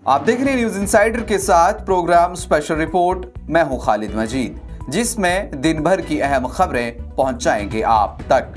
आप देख रहे हैं न्यूज इनसाइडर के साथ प्रोग्राम स्पेशल रिपोर्ट। मैं हूं खालिद मजीद, जिसमें दिन भर की अहम खबरें पहुंचाएंगे आप तक।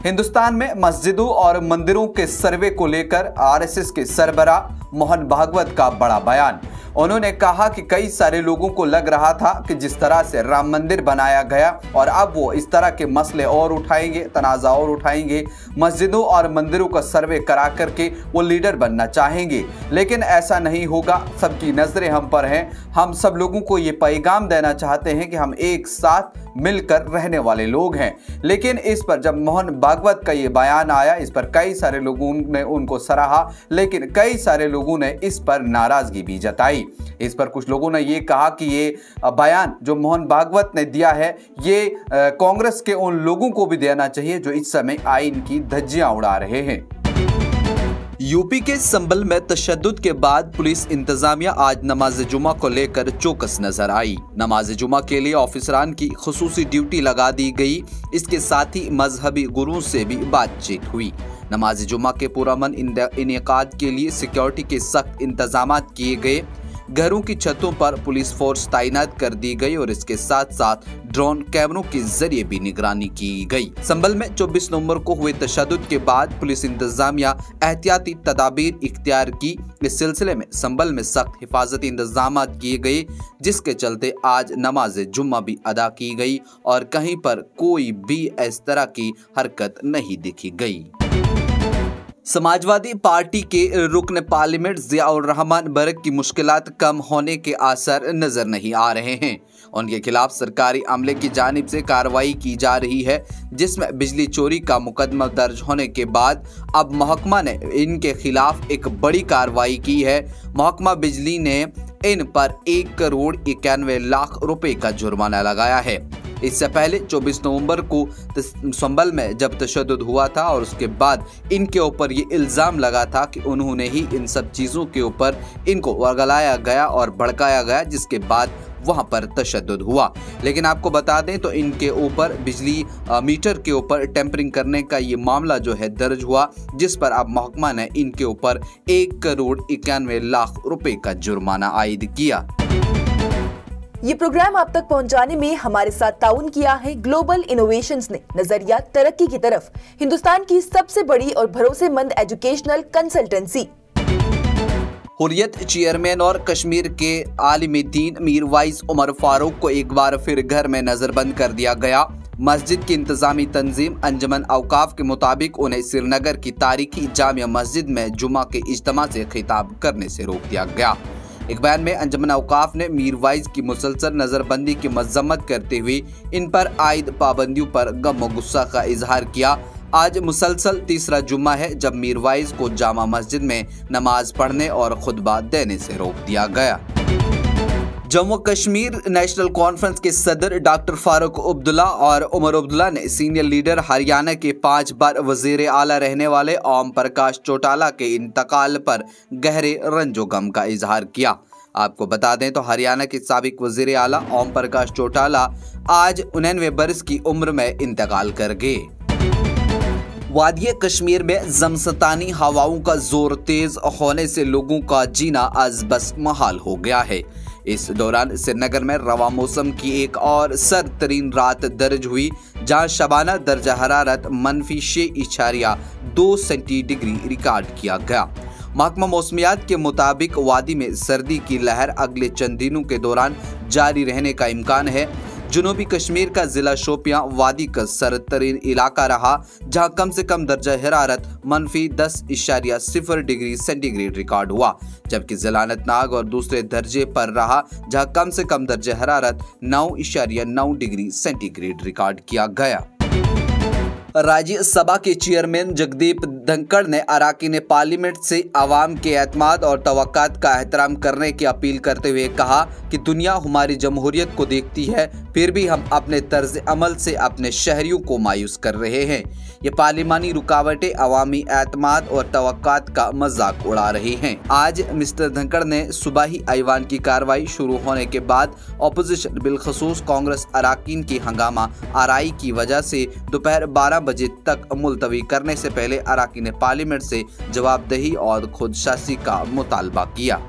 हिंदुस्तान में मस्जिदों और मंदिरों के सर्वे को लेकर आरएसएस के सरबराह मोहन भागवत का बड़ा बयान। उन्होंने कहा कि कई सारे लोगों को लग रहा था कि जिस तरह से राम मंदिर बनाया गया और अब वो इस तरह के मसले और उठाएंगे, तनाज़ा और उठाएंगे, मस्जिदों और मंदिरों का सर्वे करा करके वो लीडर बनना चाहेंगे, लेकिन ऐसा नहीं होगा। सबकी नजरें हम पर हैं। हम सब लोगों को ये पैगाम देना चाहते हैं कि हम एक साथ मिलकर रहने वाले लोग हैं। लेकिन इस पर जब मोहन भागवत का ये बयान आया, इस पर कई सारे लोगों ने उनको सराहा, लेकिन कई सारे लोगों ने इस पर नाराजगी भी जताई। इस पर कुछ लोगों ने ये कहा कि ये बयान जो मोहन भागवत ने दिया है, ये कांग्रेस के उन लोगों को भी देना चाहिए जो इस समय आइन की धज्जियां उड़ा रहे हैं। यूपी के संभल में तशद्दुद के बाद पुलिस इंतजामिया आज नमाज जुमा को लेकर चौकस नजर आई। नमाज जुमा के लिए ऑफिसरान की खुसूसी ड्यूटी लगा दी गई। इसके साथ ही मजहबी गुरुओं से भी बातचीत हुई। नमाज जुमा के पुरअमन इनेकाद के लिए सिक्योरिटी के सख्त इंतजाम किए गए। घरों की छतों पर पुलिस फोर्स तैनात कर दी गई और इसके साथ साथ ड्रोन कैमरों के जरिए भी निगरानी की गई। संभल में 24 नवंबर को हुए तशद्दुद के बाद पुलिस इंतजामिया एहतियाती तदाबीर इख्तियार की। इस सिलसिले में संभल में सख्त हिफाजती इंतजाम किए गए, जिसके चलते आज नमाज जुम्मा भी अदा की गई और कहीं पर कोई भी इस तरह की हरकत नहीं दिखी गई। समाजवादी पार्टी के रुकन पार्लियामेंट जियाउर रहमान बरक की मुश्किलात कम होने के आसार नजर नहीं आ रहे हैं। उनके खिलाफ सरकारी अमले की जानिब से कार्रवाई की जा रही है, जिसमें बिजली चोरी का मुकदमा दर्ज होने के बाद अब महकमा ने इनके खिलाफ एक बड़ी कार्रवाई की है। महकमा बिजली ने इन पर 1 करोड़ 91 लाख रुपए का जुर्माना लगाया है। इससे पहले 24 नवंबर को संभल में जब तशद्दुद हुआ था और उसके बाद इनके ऊपर ये इल्ज़ाम लगा था कि उन्होंने ही इन सब चीज़ों के ऊपर इनको वर्गलाया गया और भड़काया गया, जिसके बाद वहां पर तशद्दुद हुआ। लेकिन आपको बता दें तो इनके ऊपर बिजली मीटर के ऊपर टेम्परिंग करने का ये मामला जो है दर्ज हुआ, जिस पर अब महकमा ने इनके ऊपर 1 करोड़ 91 लाख रुपए का जुर्माना आयद किया। ये प्रोग्राम आप तक पहुंचाने में हमारे साथ ताउन किया है ग्लोबल इनोवेशंस ने। नजरिया तरक्की की तरफ, हिंदुस्तान की सबसे बड़ी और भरोसेमंद एजुकेशनल कंसल्टेंसी। हुर्रियत चेयरमैन और कश्मीर के आलिम दीन मीर वाइस उमर फारूक को एक बार फिर घर में नजरबंद कर दिया गया। मस्जिद की इंतजामी तंजीम अंजुमन औकाफ के मुताबिक उन्हें श्रीनगर की तारीखी जामिया मस्जिद में जुमा के इज्तिमा से खिताब करने से रोक दिया गया। एक बयान में अंजुमन औकाफ ने मीर वाइस की मुसलसल नजरबंदी की मजम्मत करते हुए इन पर आयद पाबंदियों पर गम और गुस्सा का इजहार किया। आज मुसलसल तीसरा जुम्मा है जब मीर वाइस को जामा मस्जिद में नमाज पढ़ने और खुतबा देने से रोक दिया गया। जम्मू कश्मीर नेशनल कॉन्फ्रेंस के सदर डॉक्टर फारूक अब्दुल्ला और उमर अब्दुल्ला ने सीनियर लीडर हरियाणा के 5 बार वजीर आला रहने वाले ओम प्रकाश चौटाला के इंतकाल पर गहरे रंजो गम का इजहार किया। आपको बता दें तो हरियाणा के साबिक वजीर आला ओम प्रकाश चौटाला आज 99 बरस की उम्र में इंतकाल कर गए। वादिय कश्मीर में जमसतानी हवाओं का जोर तेज होने से लोगों का जीना आज बस महाल हो गया है। इस दौरान श्रीनगर में रवा मौसम की एक और सर्द तरीन रात दर्ज हुई, जहां शबाना दर्जा हरारत -6.2 सेंटीग्रेड रिकॉर्ड किया गया। महकमा मौसमियात के मुताबिक वादी में सर्दी की लहर अगले चंद दिनों के दौरान जारी रहने का इम्कान है। जनूबी कश्मीर का जिला शोपियां वादी का सर्द तरीन इलाका रहा, जहां कम से कम दर्जा हरारत -10.0 डिग्री सेंटीग्रेड रिकॉर्ड हुआ, जबकि जिला अनंतनाग और दूसरे दर्जे पर रहा, जहां कम से कम दर्जा हरारत 9.9 डिग्री सेंटीग्रेड रिकॉर्ड किया गया। राज्यसभा के चेयरमैन जगदीप धनखड़ ने अरकान पार्लियामेंट से आवाम के एतमाद और तवक्कात का एहतराम करने की अपील करते हुए कहा कि दुनिया हमारी जमहूरियत को देखती है, फिर भी हम अपने तर्ज अमल से अपने शहरियों को मायूस कर रहे हैं। ये पार्लिमानी रुकावटें अवामी एतमाद और तवक्कात का मजाक उड़ा रही हैं। आज मिस्टर धनखड़ ने सुबह ऐवान की कार्रवाई शुरू होने के बाद अपोजिशन बिलखसूस कांग्रेस अरकान की हंगामा आराई की वजह से दोपहर 12 बजे तक मुलतवी करने से पहले अरकान पार्लियामेंट से जवाबदेही और खुदशासी का मुतालबा किया।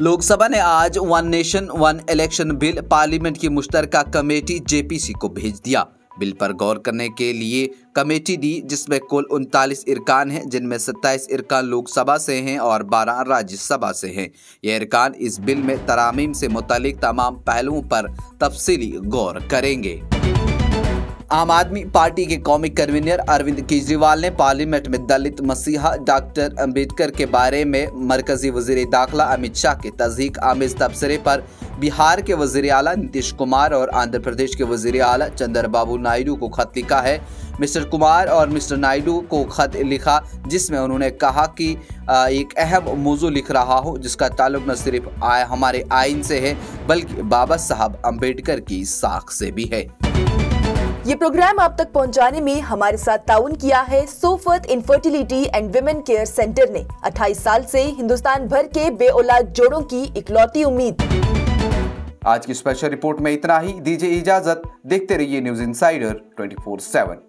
लोकसभा ने आज one nation one election bill parliament की मुश्तरका कमेटी जेपीसी को भेज दिया। बिल पर गौर करने के लिए कमेटी दी, जिसमें कुल 39 इरकान हैं, जिनमें 27 इरकान लोकसभा से हैं और 12 राज्यसभा से हैं। ये इरकान इस बिल में तरामीम से मुतालिक तमाम पहलुओं पर तफसीली गौर करेंगे। आम आदमी पार्टी के कौमी कन्वीनर अरविंद केजरीवाल ने पार्लियामेंट में दलित मसीहा डॉक्टर अंबेडकर के बारे में मरकजी वजीर दाखिला अमित शाह के तज़हीक आमेज तबसरे पर बिहार के वजीर आला नीतीश कुमार और आंध्र प्रदेश के वजीर आला चंद्रबाबू नायडू को खत लिखा है। मिस्टर कुमार और मिस्टर नायडू को खत लिखा, जिसमें उन्होंने कहा कि एक अहम मौजू लिख रहा हूँ, जिसका ताल्लुक न सिर्फ हमारे आइन से है बल्कि बाबा साहब अम्बेडकर की साख से भी है। ये प्रोग्राम आप तक पहुंचाने में हमारे साथ ताउन किया है Sofat infertility and women care centre ने। 28 साल से हिंदुस्तान भर के बेऔलाद जोड़ों की इकलौती उम्मीद। आज की स्पेशल रिपोर्ट में इतना ही। दीजिए इजाजत। देखते रहिए न्यूज इंसाइडर 24/7।